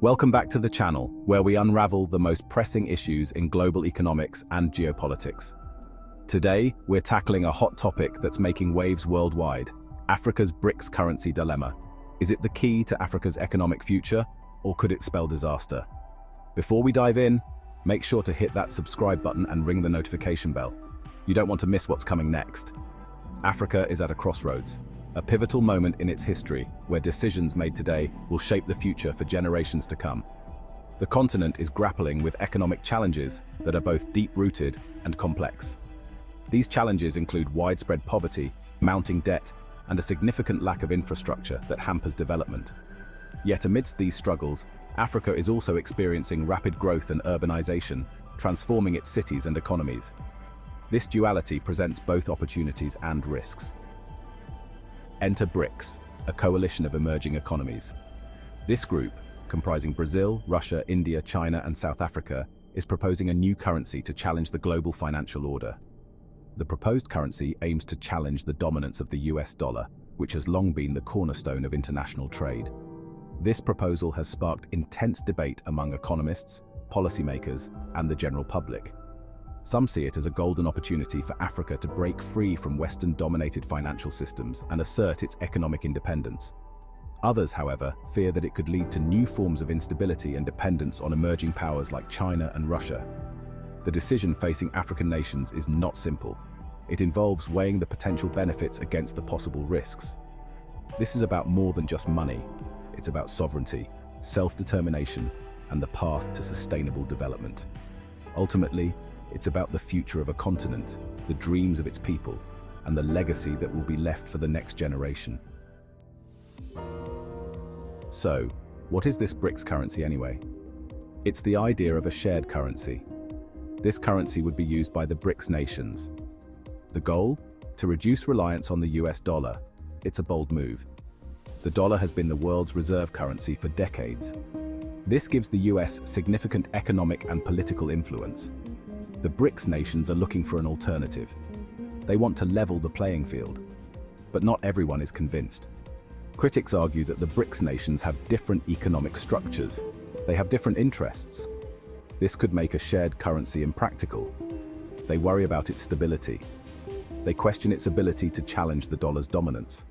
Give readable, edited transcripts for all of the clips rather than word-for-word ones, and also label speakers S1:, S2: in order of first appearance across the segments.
S1: Welcome back to the channel, where we unravel the most pressing issues in global economics and geopolitics. Today, we're tackling a hot topic that's making waves worldwide: Africa's Brics currency dilemma. Is it the key to Africa's economic future, or could it spell disaster? Before we dive in, make sure to hit that subscribe button and ring the notification bell. You don't want to miss what's coming next. Africa is at a crossroads, a pivotal moment in its history where decisions made today will shape the future for generations to come. The continent is grappling with economic challenges that are both deep-rooted and complex. These challenges include widespread poverty, mounting debt, and a significant lack of infrastructure that hampers development. Yet amidst these struggles, Africa is also experiencing rapid growth and urbanization, transforming its cities and economies. This duality presents both opportunities and risks. Enter Brics, a coalition of emerging economies. This group, comprising Brazil, Russia, India, China, and South Africa, is proposing a new currency to challenge the global financial order. The proposed currency aims to challenge the dominance of the US dollar, which has long been the cornerstone of international trade. This proposal has sparked intense debate among economists, policymakers, and the general public. Some see it as a golden opportunity for Africa to break free from Western-dominated financial systems and assert its economic independence. Others, however, fear that it could lead to new forms of instability and dependence on emerging powers like China and Russia. The decision facing African nations is not simple. It involves weighing the potential benefits against the possible risks. This is about more than just money. It's about sovereignty, self-determination, and the path to sustainable development. Ultimately, it's about the future of a continent, the dreams of its people, and the legacy that will be left for the next generation. So, what is this Brics currency anyway? It's the idea of a shared currency. This currency would be used by the Brics nations. The goal? To reduce reliance on the US dollar. It's a bold move. The dollar has been the world's reserve currency for decades. This gives the US significant economic and political influence. The Brics nations are looking for an alternative. They want to level the playing field. But not everyone is convinced. Critics argue that the Brics nations have different economic structures. They have different interests. This could make a shared currency impractical. They worry about its stability. They question its ability to challenge the dollar's dominance.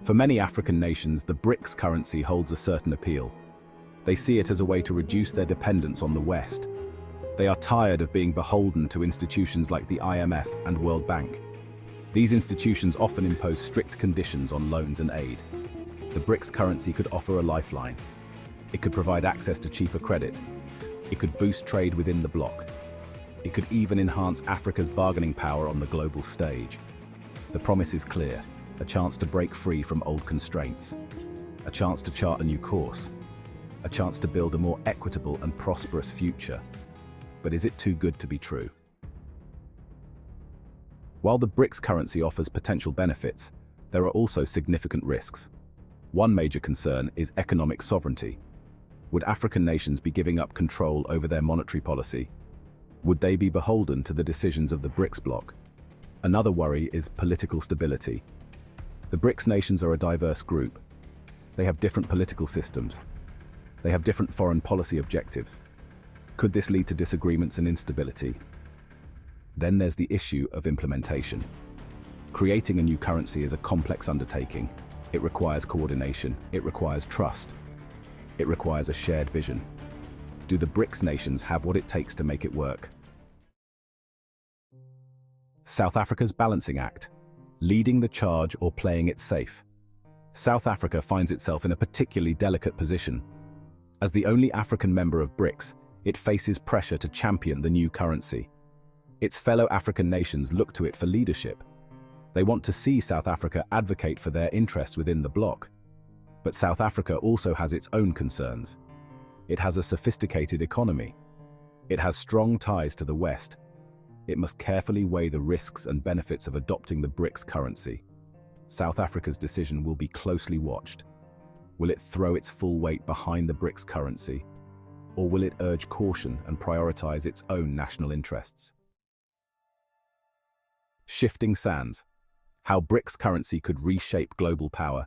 S1: For many African nations, the Brics currency holds a certain appeal. They see it as a way to reduce their dependence on the West. They are tired of being beholden to institutions like the IMF and World Bank. These institutions often impose strict conditions on loans and aid. The Brics currency could offer a lifeline. It could provide access to cheaper credit. It could boost trade within the bloc. It could even enhance Africa's bargaining power on the global stage. The promise is clear: a chance to break free from old constraints, a chance to chart a new course, a chance to build a more equitable and prosperous future. But is it too good to be true? While the Brics currency offers potential benefits, there are also significant risks. One major concern is economic sovereignty. Would African nations be giving up control over their monetary policy? Would they be beholden to the decisions of the Brics bloc? Another worry is political stability. The Brics nations are a diverse group. They have different political systems. They have different foreign policy objectives. Could this lead to disagreements and instability? Then there's the issue of implementation. Creating a new currency is a complex undertaking. It requires coordination. It requires trust. It requires a shared vision. Do the Brics nations have what it takes to make it work? South Africa's balancing act: leading the charge or playing it safe. South Africa finds itself in a particularly delicate position. As the only African member of Brics, it faces pressure to champion the new currency. Its fellow African nations look to it for leadership. They want to see South Africa advocate for their interests within the bloc. But South Africa also has its own concerns. It has a sophisticated economy. It has strong ties to the West. It must carefully weigh the risks and benefits of adopting the Brics currency. South Africa's decision will be closely watched. Will it throw its full weight behind the Brics currency? Or will it urge caution and prioritize its own national interests? Shifting sands: how Brics currency could reshape global power.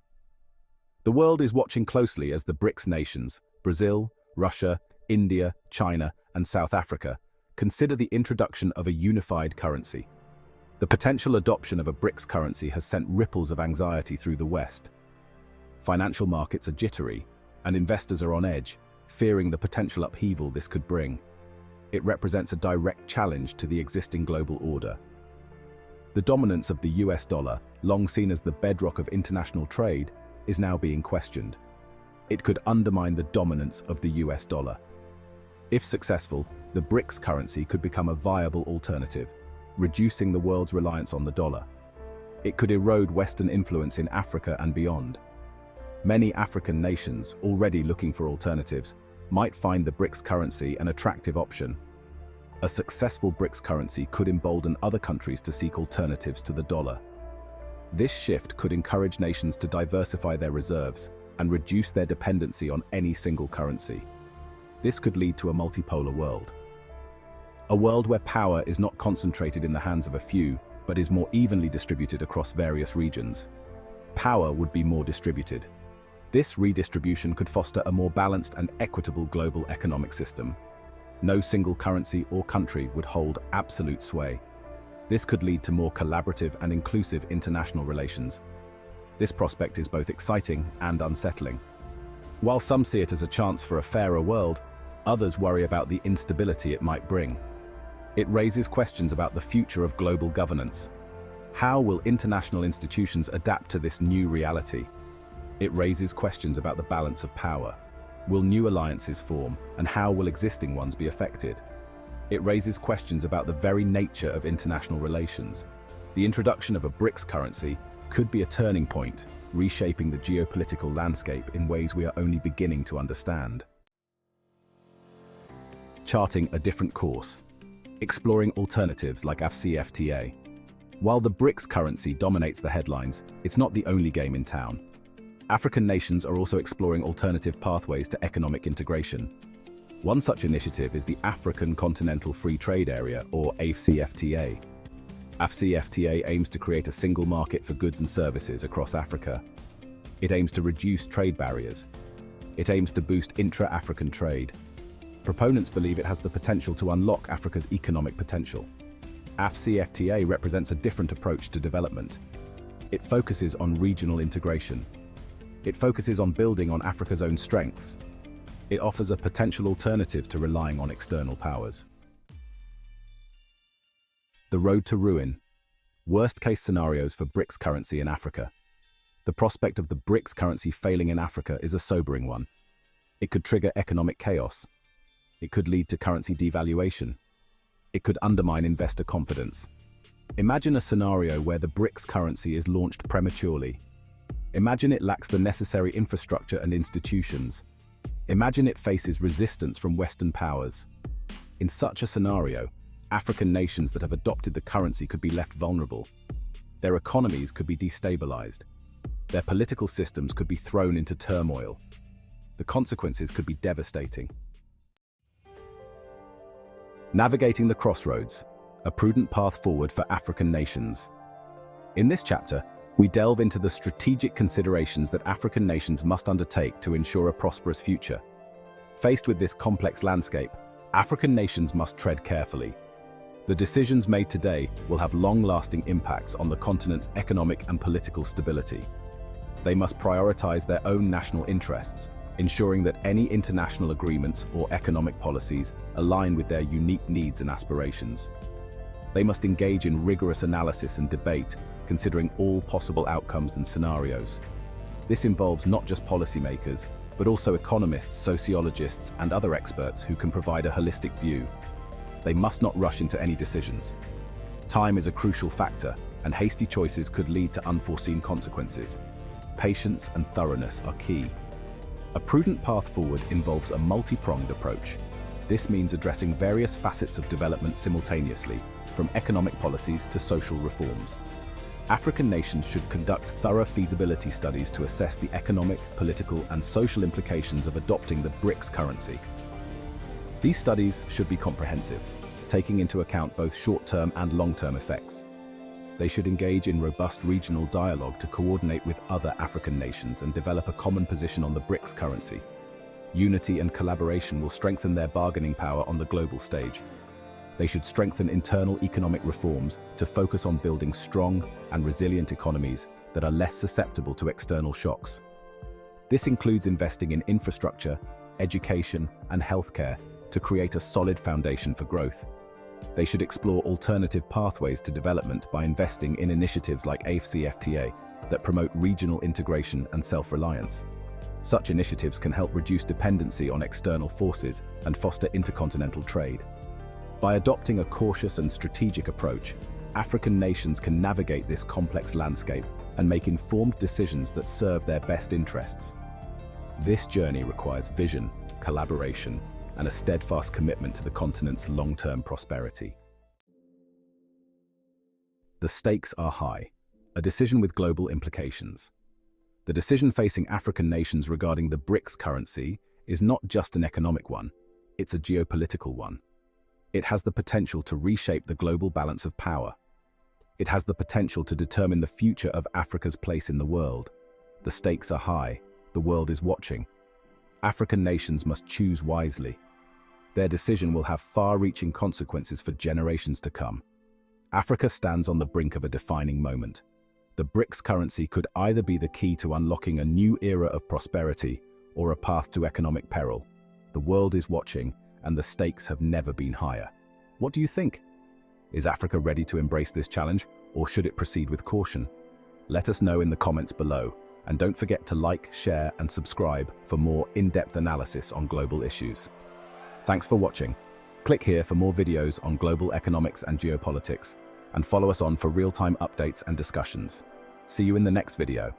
S1: The world is watching closely as the BRICS nations, Brazil, Russia, India, China, and South Africa, consider the introduction of a unified currency. The potential adoption of a BRICS currency has sent ripples of anxiety through the West. Financial markets are jittery, and investors are on edge, fearing the potential upheaval this could bring. It represents a direct challenge to the existing global order. The dominance of the US dollar, long seen as the bedrock of international trade, is now being questioned. It could undermine the dominance of the US dollar. If successful, the BRICS currency could become a viable alternative, reducing the world's reliance on the dollar. It could erode Western influence in Africa and beyond. Many African nations, already looking for alternatives, might find the BRICS currency an attractive option. A successful BRICS currency could embolden other countries to seek alternatives to the dollar. This shift could encourage nations to diversify their reserves and reduce their dependency on any single currency. This could lead to a multipolar world. A world where power is not concentrated in the hands of a few, but is more evenly distributed across various regions. Power would be more distributed. This redistribution could foster a more balanced and equitable global economic system. No single currency or country would hold absolute sway. This could lead to more collaborative and inclusive international relations. This prospect is both exciting and unsettling. While some see it as a chance for a fairer world, others worry about the instability it might bring. It raises questions about the future of global governance. How will international institutions adapt to this new reality? It raises questions about the balance of power. Will new alliances form, and how will existing ones be affected? It raises questions about the very nature of international relations. The introduction of a BRICS currency could be a turning point, reshaping the geopolitical landscape in ways we are only beginning to understand. Charting a different course. Exploring alternatives like AfCFTA. While the BRICS currency dominates the headlines, it's not the only game in town. African nations are also exploring alternative pathways to economic integration. One such initiative is the African Continental Free Trade Area, or AfCFTA. AfCFTA aims to create a single market for goods and services across Africa. It aims to reduce trade barriers. It aims to boost intra-African trade. Proponents believe it has the potential to unlock Africa's economic potential. AfCFTA represents a different approach to development. It focuses on regional integration. It focuses on building on Africa's own strengths. It offers a potential alternative to relying on external powers. The road to ruin. Worst-case scenarios for BRICS currency in Africa. The prospect of the BRICS currency failing in Africa is a sobering one. It could trigger economic chaos. It could lead to currency devaluation. It could undermine investor confidence. Imagine a scenario where the BRICS currency is launched prematurely. Imagine it lacks the necessary infrastructure and institutions. Imagine it faces resistance from Western powers. In such a scenario, African nations that have adopted the currency could be left vulnerable. Their economies could be destabilized. Their political systems could be thrown into turmoil. The consequences could be devastating. Navigating the crossroads, a prudent path forward for African nations. In this chapter, we delve into the strategic considerations that African nations must undertake to ensure a prosperous future. Faced with this complex landscape, African nations must tread carefully. The decisions made today will have long-lasting impacts on the continent's economic and political stability. They must prioritize their own national interests, ensuring that any international agreements or economic policies align with their unique needs and aspirations. They must engage in rigorous analysis and debate, considering all possible outcomes and scenarios. This involves not just policymakers, but also economists, sociologists, and other experts who can provide a holistic view. They must not rush into any decisions. Time is a crucial factor, and hasty choices could lead to unforeseen consequences. Patience and thoroughness are key. A prudent path forward involves a multi-pronged approach. This means addressing various facets of development simultaneously, from economic policies to social reforms. African nations should conduct thorough feasibility studies to assess the economic, political, and social implications of adopting the BRICS currency. These studies should be comprehensive, taking into account both short-term and long-term effects. They should engage in robust regional dialogue to coordinate with other African nations and develop a common position on the Brics currency. Unity and collaboration will strengthen their bargaining power on the global stage. They should strengthen internal economic reforms to focus on building strong and resilient economies that are less susceptible to external shocks. This includes investing in infrastructure, education, and healthcare to create a solid foundation for growth. They should explore alternative pathways to development by investing in initiatives like AfCFTA that promote regional integration and self-reliance. Such initiatives can help reduce dependency on external forces and foster intercontinental trade. By adopting a cautious and strategic approach, African nations can navigate this complex landscape and make informed decisions that serve their best interests. This journey requires vision, collaboration, and a steadfast commitment to the continent's long-term prosperity. The stakes are high, a decision with global implications. The decision facing African nations regarding the Brics currency is not just an economic one, it's a geopolitical one. It has the potential to reshape the global balance of power. It has the potential to determine the future of Africa's place in the world. The stakes are high. The world is watching. African nations must choose wisely. Their decision will have far-reaching consequences for generations to come. Africa stands on the brink of a defining moment. The Brics currency could either be the key to unlocking a new era of prosperity or a path to economic peril. The world is watching, and the stakes have never been higher. What do you think? Is Africa ready to embrace this challenge, or should it proceed with caution? Let us know in the comments below, and don't forget to like, share, and subscribe for more in-depth analysis on global issues. Thanks for watching. Click here for more videos on global economics and geopolitics, and follow us on for real-time updates and discussions. See you in the next video.